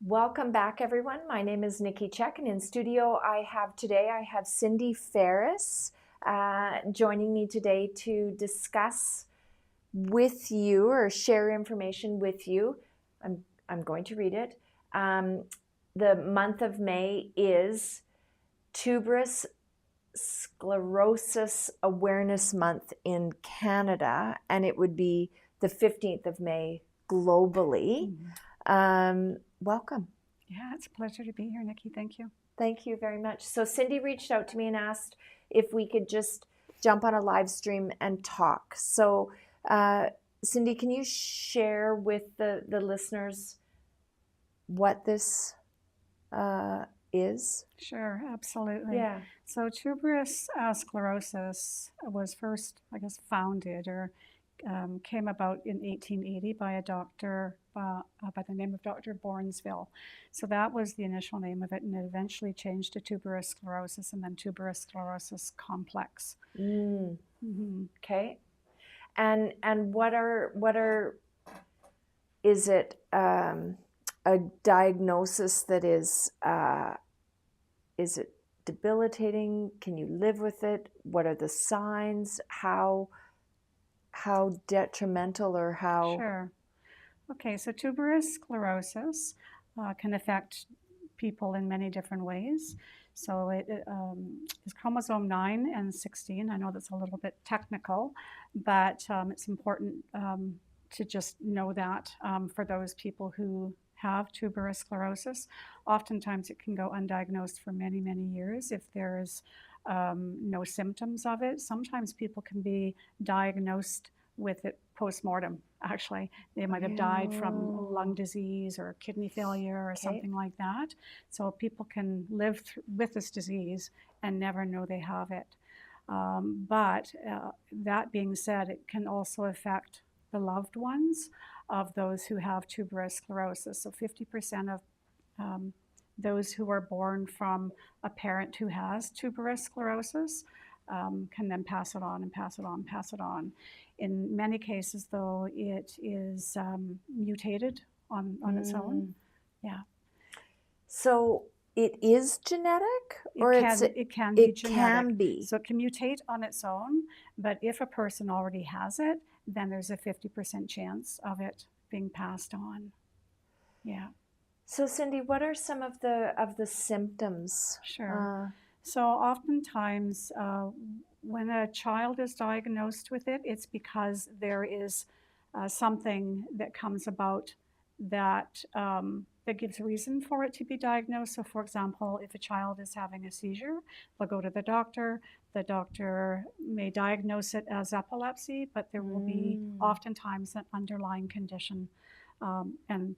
Welcome back, everyone. My name is Nikki Check, and in studio I have Cindy Ferris joining me today to discuss with you or share information with you. I'm going to read it. The month of May is Tuberous Sclerosis Awareness Month in Canada, and it would be the 15th of May globally. Welcome. Yeah, it's a pleasure to be here, Nikki. Thank you. Thank you very much. So Cindy reached out to me and asked if we could just jump on a live stream and talk. So Cindy, can you share with the listeners what this is? Sure, absolutely. Yeah. So tuberous sclerosis was first, I guess, founded or came about in 1880 by a doctor by the name of Dr. Bournesville. So that was the initial name of it, and it eventually changed to tuberous sclerosis and then tuberous sclerosis complex. Okay. And what are is it a diagnosis that is it debilitating? Can you live with it? What are the signs? How detrimental or how? Sure. Okay, so tuberous sclerosis can affect people in many different ways. So it is chromosome 9 and 16. I know that's a little bit technical, but it's important to just know that for those people who have tuberous sclerosis. Oftentimes it can go undiagnosed for many, many years if there's no symptoms of it. Sometimes people can be diagnosed with it post-mortem. Actually, they might have died from lung disease or kidney failure or something like that. So people can live with this disease and never know they have it. But that being said, it can also affect the loved ones of those who have tuberous sclerosis. So 50% of those who are born from a parent who has tuberous sclerosis can then pass it on and pass it on, pass it on. In many cases, though, it is mutated on its own. Yeah. So it is genetic, or it can be genetic. Can be. So it can mutate on its own, but if a person already has it, then there's a 50% chance of it being passed on. Yeah. So Cindy, what are some of the symptoms? Sure. So oftentimes when a child is diagnosed with it, it's because there is something that comes about that that gives reason for it to be diagnosed. So for example, if a child is having a seizure, they'll go to the doctor. The doctor may diagnose it as epilepsy, but there will be oftentimes an underlying condition, and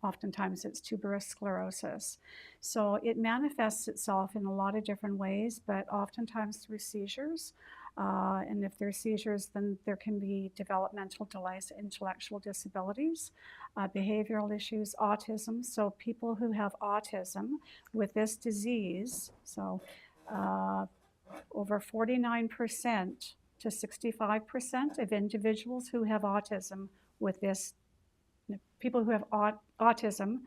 oftentimes it's tuberous sclerosis. So it manifests itself in a lot of different ways, but oftentimes through seizures. And if there's seizures, then there can be developmental delays, intellectual disabilities, behavioral issues, autism. So people who have autism with this disease, so over 49% to 65% of individuals who have autism with this, people who have autism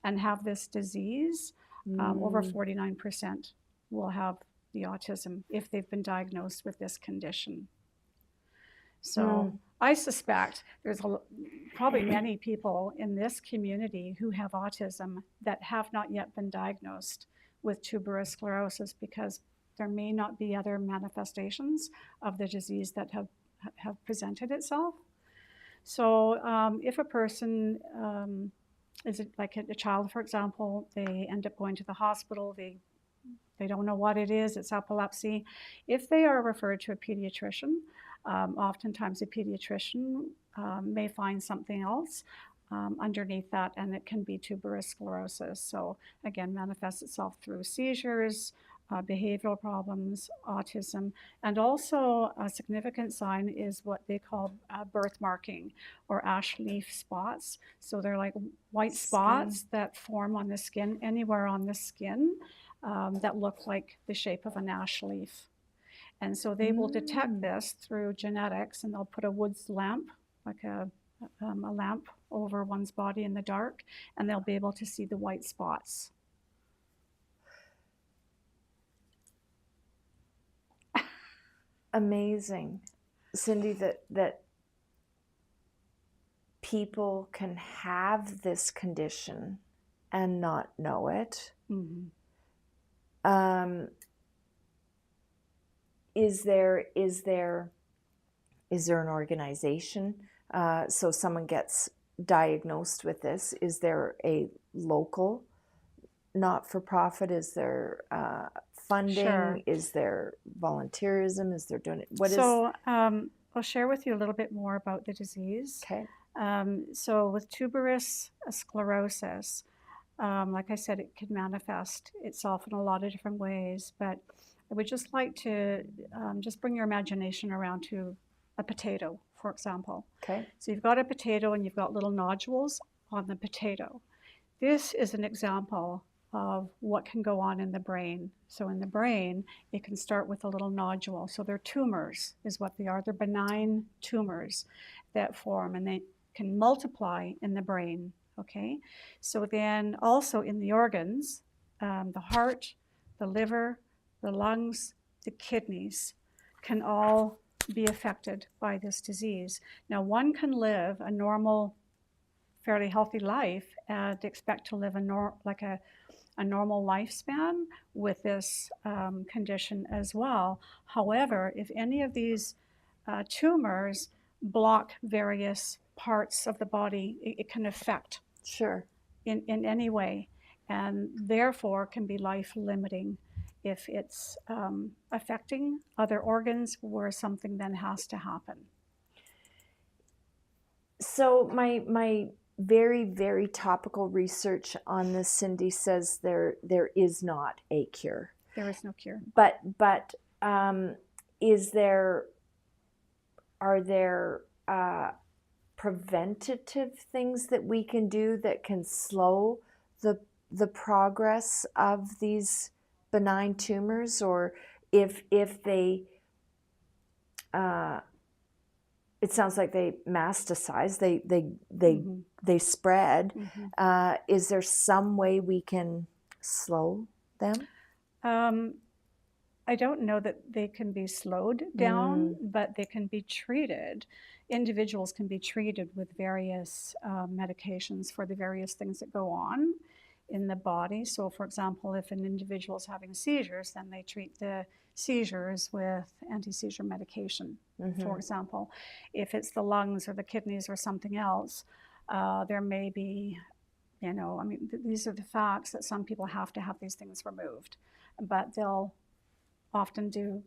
and have this disease, over 49% will have the autism if they've been diagnosed with this condition. So I suspect there's probably many people in this community who have autism that have not yet been diagnosed with tuberous sclerosis because there may not be other manifestations of the disease that have presented itself. So if a person is like a child, for example, they end up going to the hospital, they don't know what it is, it's epilepsy. If they are referred to a pediatrician, oftentimes a pediatrician may find something else underneath that, and it can be tuberous sclerosis. So again, manifests itself through seizures, behavioral problems, autism, and also a significant sign is what they call birthmarking or ash leaf spots. So they're like white spots that form on the skin, anywhere on the skin, that look like the shape of an ash leaf. And so they will detect this through genetics, and they'll put a Woods lamp, like a a lamp over one's body in the dark, and they'll be able to see the white spots. Amazing, Cindy, that people can have this condition and not know it. Mm-hmm. Is there an organization? So someone gets diagnosed with this. Is there a local not-for-profit? Is there funding? Sure. Is there volunteerism? Is there I'll share with you a little bit more about the disease. Okay. So with tuberous sclerosis, like I said, it can manifest itself in a lot of different ways, but I would just like to just bring your imagination around to a potato, for example. Okay. So you've got a potato and you've got little nodules on the potato. This is an example of what can go on in the brain. So in the brain, it can start with a little nodule. So they're tumors is what they are. They're benign tumors that form, and they can multiply in the brain, okay? So then also in the organs, the heart, the liver, the lungs, the kidneys can all be affected by this disease. Now, one can live a normal, fairly healthy life and expect to live a normal lifespan with this condition as well. However, if any of these tumors block various parts of the body, it can affect Sure. in any way, and therefore can be life-limiting if it's affecting other organs where something then has to happen. So my very, very topical research on this, Cindy, says there is not a cure. There is no cure. But are there preventative things that we can do that can slow the progress of these benign tumors? Or if they it sounds like they masticize, they spread. Mm-hmm. Is there some way we can slow them? I don't know that they can be slowed down, but they can be treated. Individuals can be treated with various medications for the various things that go on in the body. So for example, if an individual is having seizures, then they treat the seizures with anti-seizure medication, for example. If it's the lungs or the kidneys or something else, there may be, these are the facts that some people have to have these things removed, but they'll often do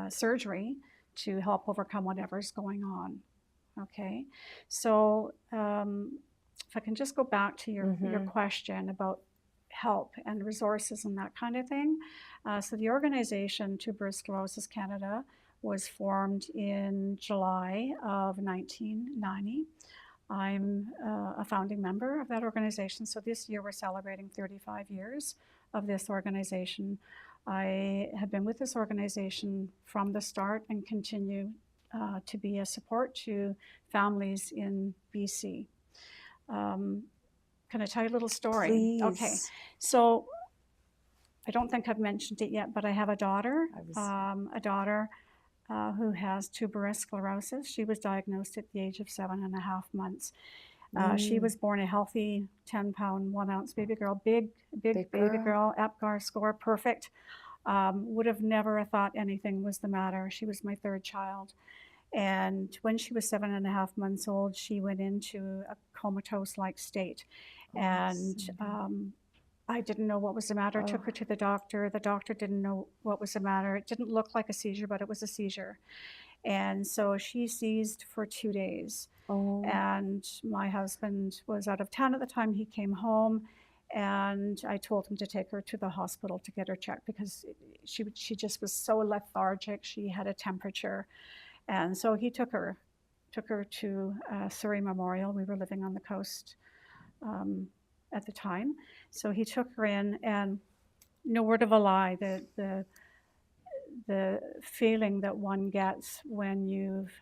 surgery to help overcome whatever's going on. Okay, so if I can just go back to your question about help and resources and that kind of thing. So the organization Tuberous Sclerosis Canada was formed in July of 1990. I'm a founding member of that organization. So this year we're celebrating 35 years of this organization. I have been with this organization from the start and continue to be a support to families in BC. Can I tell you a little story? Please. Okay, so I don't think I've mentioned it yet, but I have a daughter, who has tuberous sclerosis. She was diagnosed at the age of 7.5 months. She was born a healthy 10-pound, 1-ounce baby girl, big baby girl, APGAR score, perfect. Would have never thought anything was the matter. She was my third child. And when she was 7.5 months old, she went into a comatose-like state. And I didn't know what was the matter. Took her to the doctor. The doctor didn't know what was the matter. It didn't look like a seizure, but it was a seizure. And so she seized for 2 days. And my husband was out of town at the time. He came home, and I told him to take her to the hospital to get her checked because she just was so lethargic. She had a temperature. And so he took her to Surrey Memorial. We were living on the coast at the time. So he took her in, and no word of a lie, the feeling that one gets when you've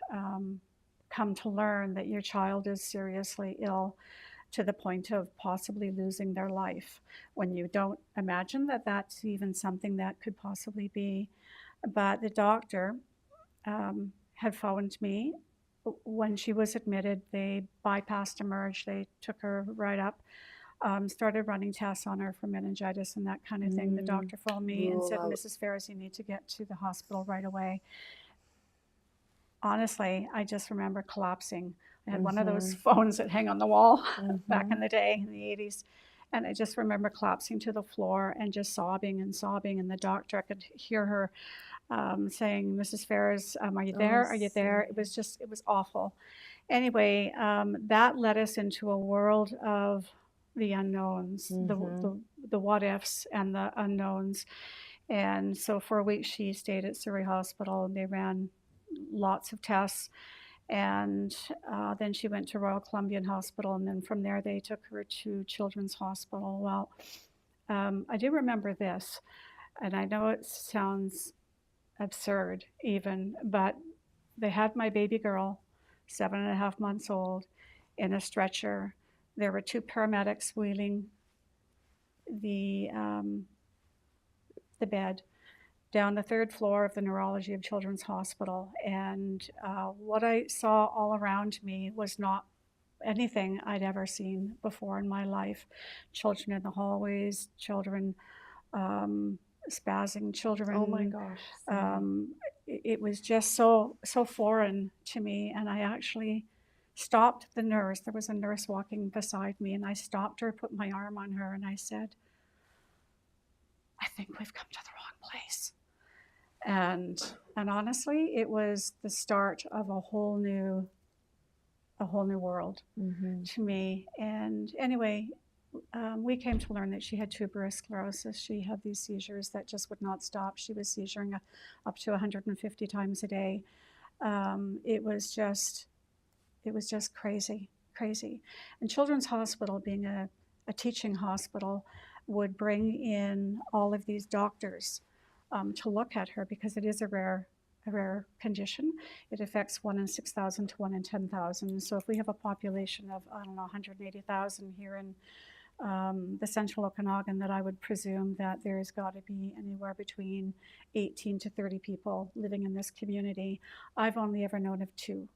come to learn that your child is seriously ill to the point of possibly losing their life, when you don't imagine that that's even something that could possibly be. But the doctor had phoned me when she was admitted. They bypassed emerge. They took her right up, started running tests on her for meningitis and that kind of thing. The doctor phoned me and said, Mrs. Ferris, you need to get to the hospital right away. Honestly, I just remember collapsing. I had one of those phones that hang on the wall back in the day, in the 80s. And I just remember collapsing to the floor and just sobbing and sobbing. And the doctor, I could hear her saying, Mrs. Ferris, are you there? Are you there? It was awful. Anyway, that led us into a world of the unknowns, the what ifs and the unknowns. And so for a week, she stayed at Surrey Hospital, and they ran lots of tests. And then she went to Royal Columbian Hospital, and then from there they took her to Children's Hospital. Well, I do remember this, and I know it sounds absurd even, but they had my baby girl, 7.5 months old, in a stretcher. There were 2 paramedics wheeling the bed down the 3rd floor of the neurology of Children's Hospital. And what I saw all around me was not anything I'd ever seen before in my life. Children in the hallways, children spazzing, children. Oh my gosh. It was just so foreign to me. And I actually stopped the nurse. There was a nurse walking beside me, and I stopped her, put my arm on her, and I said, I think we've come to the wrong place. And honestly, it was the start of a whole new world to me. And anyway, we came to learn that she had tuberous sclerosis. She had these seizures that just would not stop. She was seizuring up to 150 times a day. It was just crazy. And Children's Hospital, being a teaching hospital, would bring in all of these doctors to look at her, because it is a rare condition. It affects 1 in 6,000 to 1 in 10,000. So if we have a population of, 180,000 here in the central Okanagan, that I would presume that there's got to be anywhere between 18 to 30 people living in this community. I've only ever known of 2.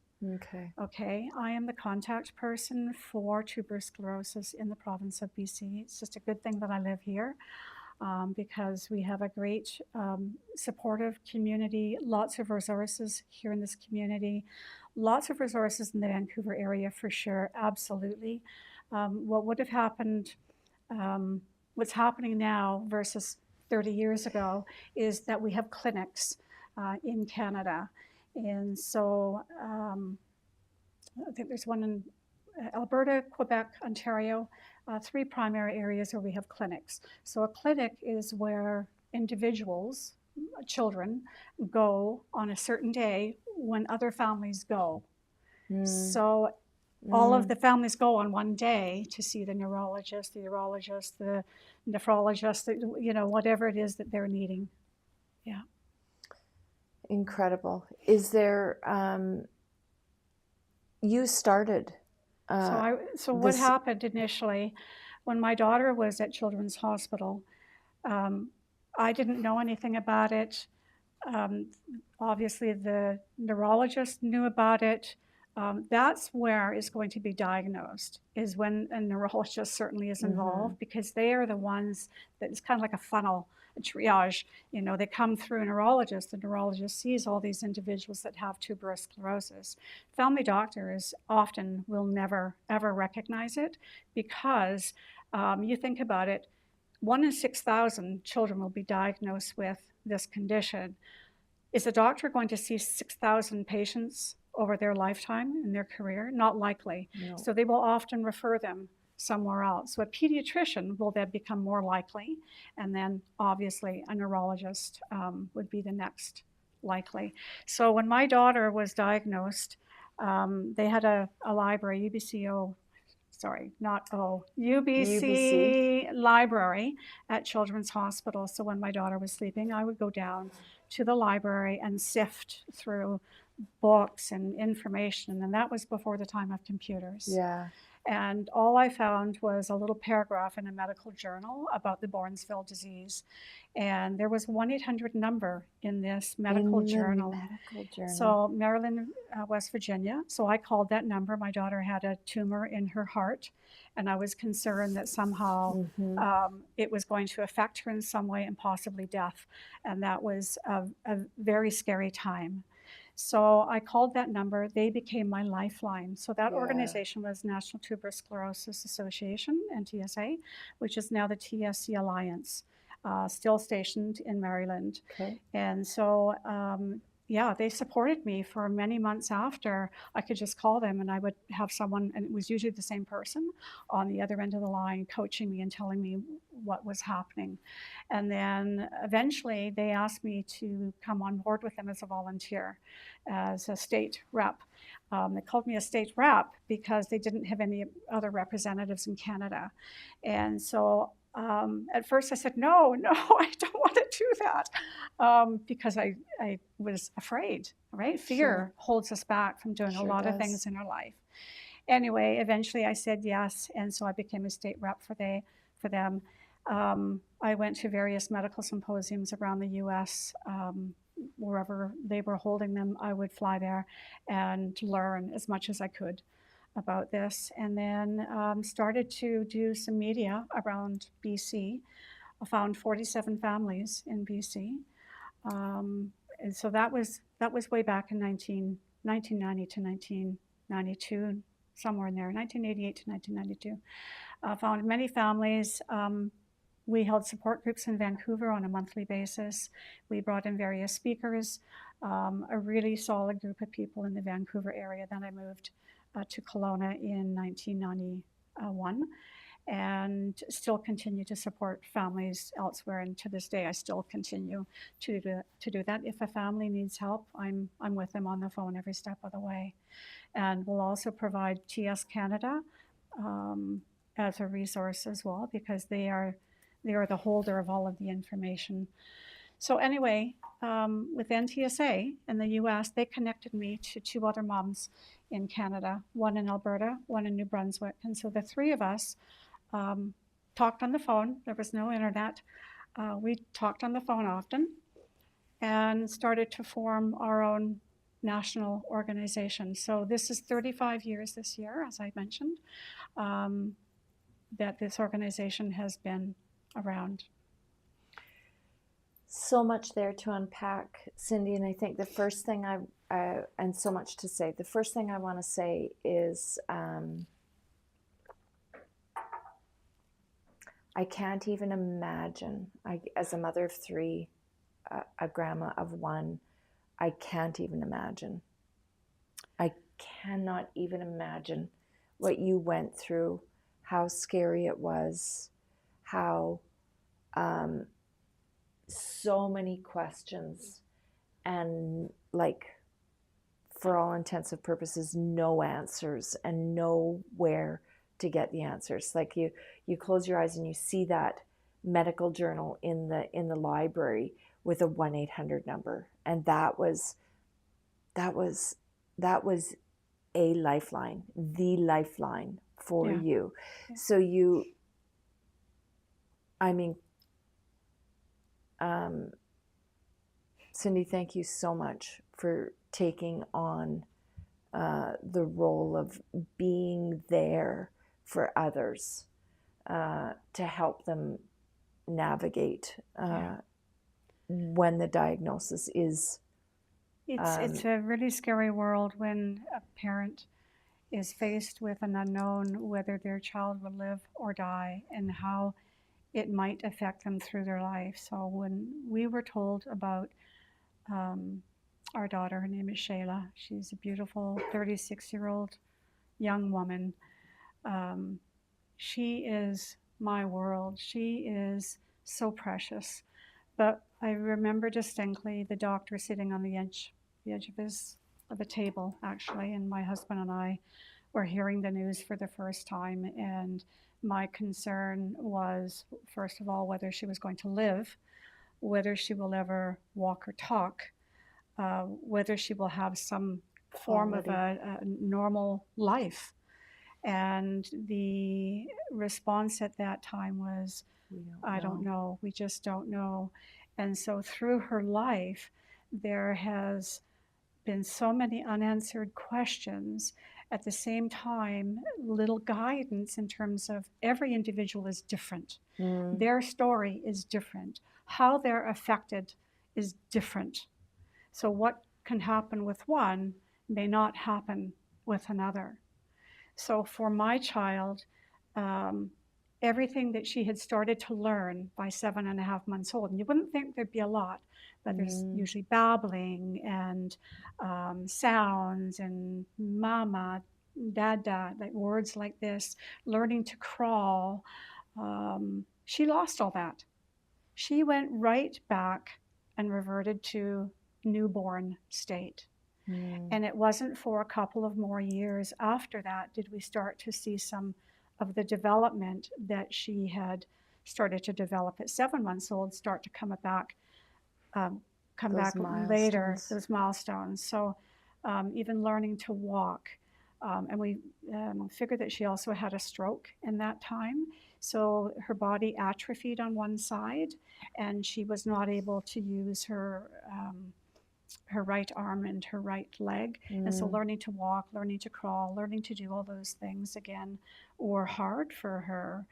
Okay. I am the contact person for tuberous sclerosis in the province of BC. It's just a good thing that I live here, because we have a great supportive community, lots of resources here in this community, lots of resources in the Vancouver area for sure, absolutely. What would have happened, what's happening now versus 30 years ago, is that we have clinics in Canada. And so I think there's one in Alberta, Quebec, Ontario, 3 primary areas where we have clinics. So a clinic is where individuals, children, go on a certain day when other families go. So all of the families go on one day to see the neurologist, the urologist, the nephrologist, whatever it is that they're needing. Yeah. Incredible. Is there, you started. So what happened initially, when my daughter was at Children's Hospital, I didn't know anything about it. Obviously, the neurologist knew about it. That's where it's going to be diagnosed, is when a neurologist certainly is involved, because they are the ones that it's kind of like a funnel, a triage. They come through a neurologist. The neurologist sees all these individuals that have tuberous sclerosis. Family doctors often will never, ever recognize it, because you think about it, 1 in 6,000 children will be diagnosed with this condition. Is a doctor going to see 6,000 patients over their lifetime in their career? Not likely. No. So they will often refer them somewhere else. So a pediatrician will then become more likely, and then obviously a neurologist would be the next likely. So when my daughter was diagnosed, they had a library, UBC library at Children's Hospital. So when my daughter was sleeping, I would go down to the library and sift through books and information, and that was before the time of computers. Yeah. And all I found was a little paragraph in a medical journal about the Bournesville disease. And there was a 1-800 number in this medical journal. Medical journal. So Maryland, West Virginia. So I called that number. My daughter had a tumor in her heart, and I was concerned that somehow it was going to affect her in some way and possibly death. And that was a very scary time. So I called that number. They became my lifeline. So that organization was National Tuberous Sclerosis Association, NTSA, which is now the TSC Alliance, still stationed in Maryland. Okay. And so, yeah, they supported me for many months after. I could just call them and I would have someone, and it was usually the same person on the other end of the line, coaching me and telling me what was happening. And then eventually they asked me to come on board with them as a volunteer, as a state rep. They called me a state rep because they didn't have any other representatives in Canada. And so at first I said, no, I don't want to do that, because I was afraid, right? Fear holds us back from doing a lot of things in our life. Anyway, eventually I said yes, and so I became a state rep for them. I went to various medical symposiums around the U.S., wherever they were holding them. I would fly there and learn as much as I could about this, and then started to do some media around BC. I found 47 families in BC, and so that was way back in 1990 to 1992, somewhere in there, 1988 to 1992. Found many families. We held support groups in Vancouver on a monthly basis. We brought in various speakers, a really solid group of people in the Vancouver area. Then I moved to Kelowna in 1991 and still continue to support families elsewhere. And to this day, I still continue to do that. If a family needs help, I'm with them on the phone every step of the way. And we'll also provide TS Canada as a resource as well, because they are the holder of all of the information. So anyway, with NTSA in the US, they connected me to two other moms in Canada, one in Alberta, one in New Brunswick. And so the three of us talked on the phone. There was no internet. We talked on the phone often and started to form our own national organization. So this is 35 years this year, as I mentioned, that this organization has been around. So much there to unpack, Cindy, and I think the first thing and so much to say. The first thing I want to say is I can't even imagine, as a mother of three, a grandma of one, I can't even imagine. I cannot even imagine what you went through, how scary it was, how so many questions and, like, for all intents and purposes, no answers and nowhere to get the answers. Like you close your eyes and you see that medical journal in the library with a 1-800 number, and that was a lifeline, the lifeline for you. Yeah. So Cindy, thank you so much for taking on the role of being there for others, to help them navigate when the diagnosis is. It's a really scary world when a parent is faced with an unknown, whether their child will live or die, and how it might affect them through their life. So when we were told about our daughter, her name is Shayla. She's a beautiful 36-year-old young woman. She is my world. She is so precious. But I remember distinctly the doctor sitting on the edge of a table, actually, and my husband and I were hearing the news for the first time. And my concern was, first of all, whether she was going to live, whether she will ever walk or talk. whether she will have some form of Quality. a normal life. And the response at that time was, We don't I don't know. know. We just don't know. And so through her life, there has been so many unanswered questions. At the same time, little guidance in terms of every individual is different. Their story is different. How they're affected is different. So what can happen with one may not happen with another. So for my child, um, everything that she had started to learn by 7.5 months old, and you wouldn't think there'd be a lot, but there's usually babbling and sounds and mama, dada, like words like this, learning to crawl. She lost all that. She went right back and reverted to newborn state. And it wasn't for a couple of more years after that did we start to see some of the development that she had started to develop at 7 months old start to come Those back later, milestones. those milestones. So even learning to walk. And we figured that she also had a stroke in that time. So her body atrophied on one side, and she was not able to use her right arm and her right leg. And so learning to walk, learning to crawl, learning to do all those things again were hard for her.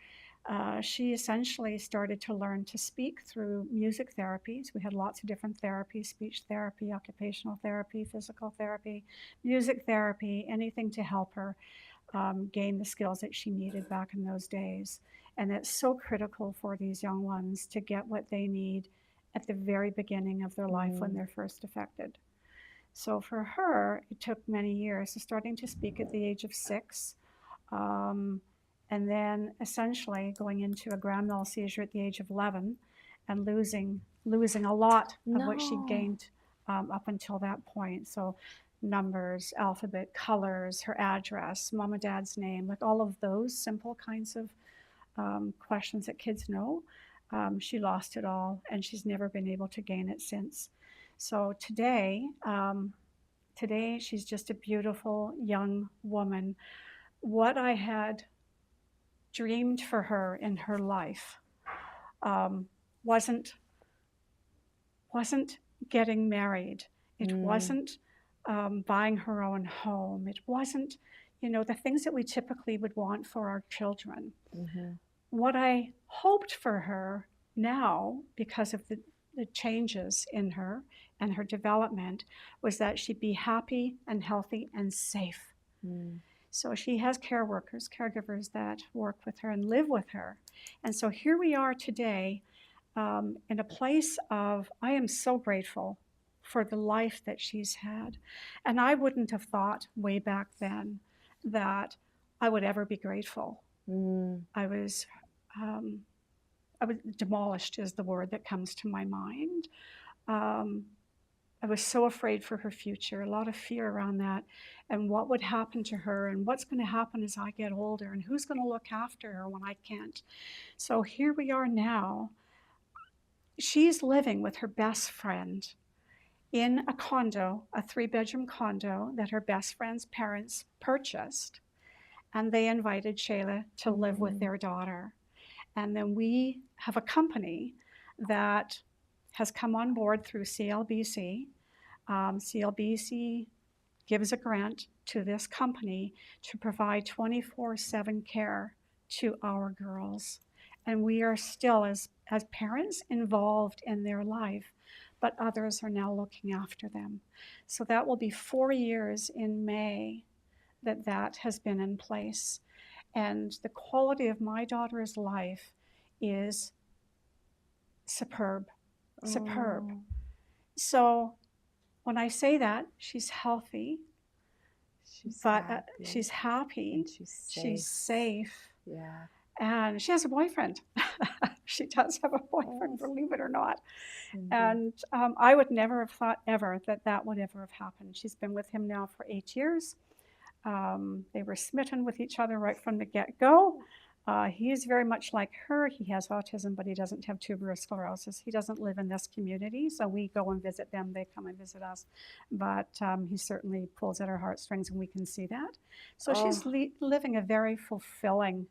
She essentially started to learn to speak through music therapies. We had lots of different therapies: speech therapy, occupational therapy, physical therapy, music therapy, anything to help her gain the skills that she needed back in those days. And it's so critical for these young ones to get what they need at the very beginning of their life when they're first affected. So for her, it took many years, so starting to speak at the age of 6, and then essentially going into a grand mal seizure at the age of 11 and losing a lot of what she gained up until that point. So numbers, alphabet, colors, her address, mom and dad's name, like all of those simple kinds of questions that kids know. She lost it all, and she's never been able to gain it since. So today she's just a beautiful young woman. What I had dreamed for her in her life wasn't getting married. It wasn't buying her own home. It wasn't, the things that we typically would want for our children. What I hoped for her now, because of the changes in her and her development, was that she'd be happy and healthy and safe. So she has caregivers that work with her and live with her. And so here we are today in a place of, I am so grateful for the life that she's had. And I wouldn't have thought way back then that I would ever be grateful. I was demolished is the word that comes to my mind. I was so afraid for her future, a lot of fear around that, and what would happen to her, and what's going to happen as I get older, and who's going to look after her when I can't. So here we are now. She's living with her best friend in a condo, a 3-bedroom condo that her best friend's parents purchased, and they invited Shayla to live with their daughter. And then we have a company that has come on board through CLBC. CLBC gives a grant to this company to provide 24/7 care to our girls. And we are still, as parents, involved in their life, but others are now looking after them. So that will be 4 years in May that has been in place. And the quality of my daughter's life is superb. So when I say that, she's healthy, she's happy, and she's safe, Yeah. and she has a boyfriend. She does have a boyfriend, believe it or not. And I would never have thought ever that would ever have happened. She's been with him now for 8 years. They were smitten with each other right from the get-go. He is very much like her. He has autism, but he doesn't have tuberous sclerosis. He doesn't live in this community, so we go and visit them. They come and visit us. But he certainly pulls at our heartstrings, and we can see that. So she's Oh, living a very fulfilling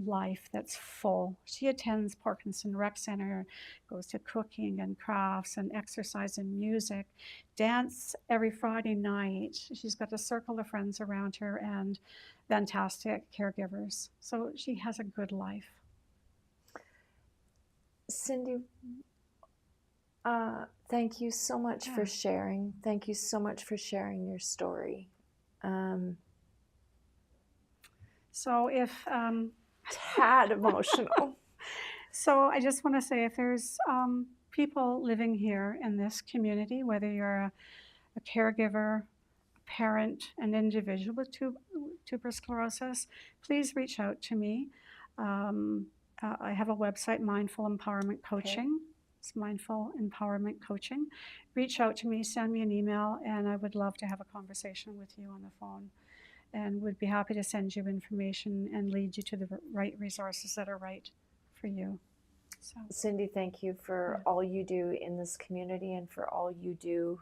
life that's full. She attends Parkinson Rec Center, goes to cooking and crafts and exercise and music, dance every Friday night. She's got a circle of friends around her and fantastic caregivers. So she has a good life. Cindy, thank you so much for sharing. Thank you so much for sharing your story. So if Tad emotional. So I just want to say, if there's people living here in this community, whether you're a caregiver, a parent, an individual with tuberous sclerosis, please reach out to me. I have a website, Mindful Empowerment Coaching. It's Mindful Empowerment Coaching. Reach out to me, send me an email, and I would love to have a conversation with you on the phone. And would be happy to send you information and lead you to the right resources that are right for you. So. Cindy, thank you for all you do in this community and for all you do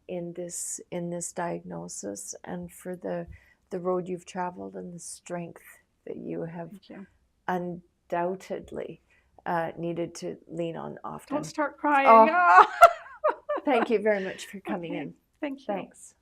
in this diagnosis, and for the road you've traveled and the strength that you have undoubtedly needed to lean on often. Don't start crying. Oh. Thank you very much for coming in. Thank you. Thanks.